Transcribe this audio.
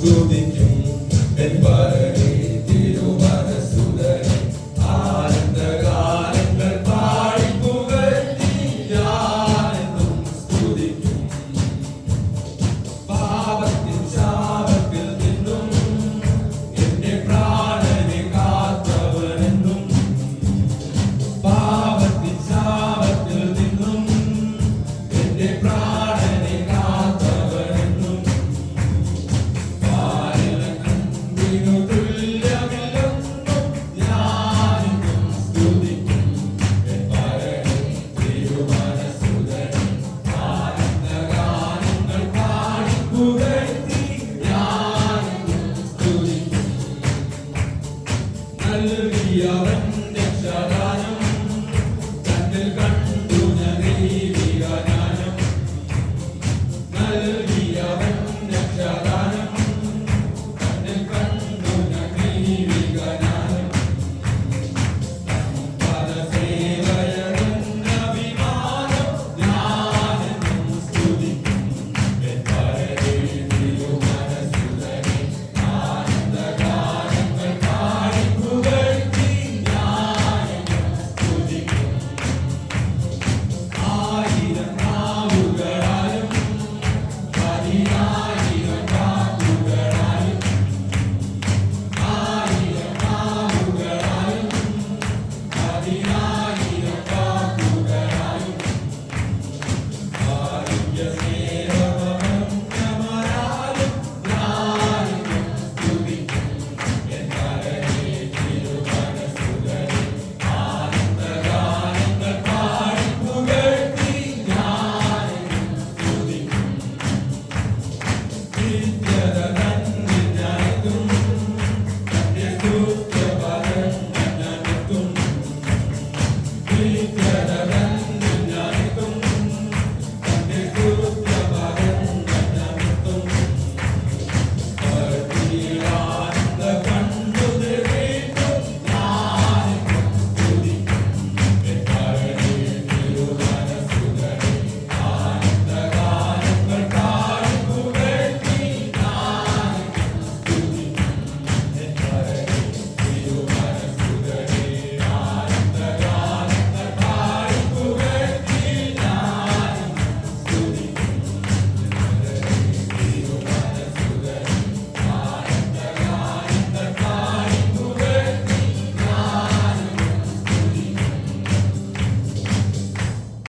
സ്തുതിക്കും എൻ പരനേ തിരുമനസ്സുതനെ ആനന്ദഗാനങ്ങൾ പാടി പുകഴ്ത്തി ഞാനെന്നും സ്തുതിക്കും. പാപത്തിൻ ശാപത്തിൽ നിന്നും എന്റെ പ്രാണനെ കാത്തവനെന്നും, പാപത്തിൻ ശാപത്തിൽ നിന്നും എന്റെ പ്രാണനെ കാത്തവനെന്നും, പാലിനു തുല്യമില്ലെന്നും ഞാനെന്നും സ്തുതിക്കും എൻ പരനേ തിരുമനസ്സുതനെ ആനന്ദഗാനങ്ങൾ പാടി പുകഴ്ത്തി ഞാനെന്നും സ്തുതിക്കും. നൽകിയവൻ രക്ഷാദാനം തന്നിൽ കണ്ടു ഞാൻ ദൈവിക ജ്ഞാനം. നൽകിയവൻ രക്ഷാദാനം തന്നിൽ കണ്ടു ഞാൻ ദൈവിക ജ്ഞാനം. പദസേവയമെന്നഭിമാനം ഞാനെന്നും സ്തുതിക്കും എൻ പരനേ തിരുമനസ്സുതനെ ആനന്ദഗാനങ്ങൾ പാടി പുകഴ്ത്തി ഞാനെന്നും സ്തുതിക്കും. ആയിരം നാവുകളാലും 10,000 വാക്കുകളാലും, ആയിരം നാവുകളാലും 10,000 വാക്കുകളാലും ആരോഗ്യ സ്നേഹമന്യമരാലും ഞാനെന്നും സ്തുതിക്കും എൻ പരനേ തിരുമനസ്സുതനെ ആനന്ദഗാനങ്ങൾ പാടി പുകഴ്ത്തി ഞാനെന്നും സ്തുതിക്കും. നിത്യത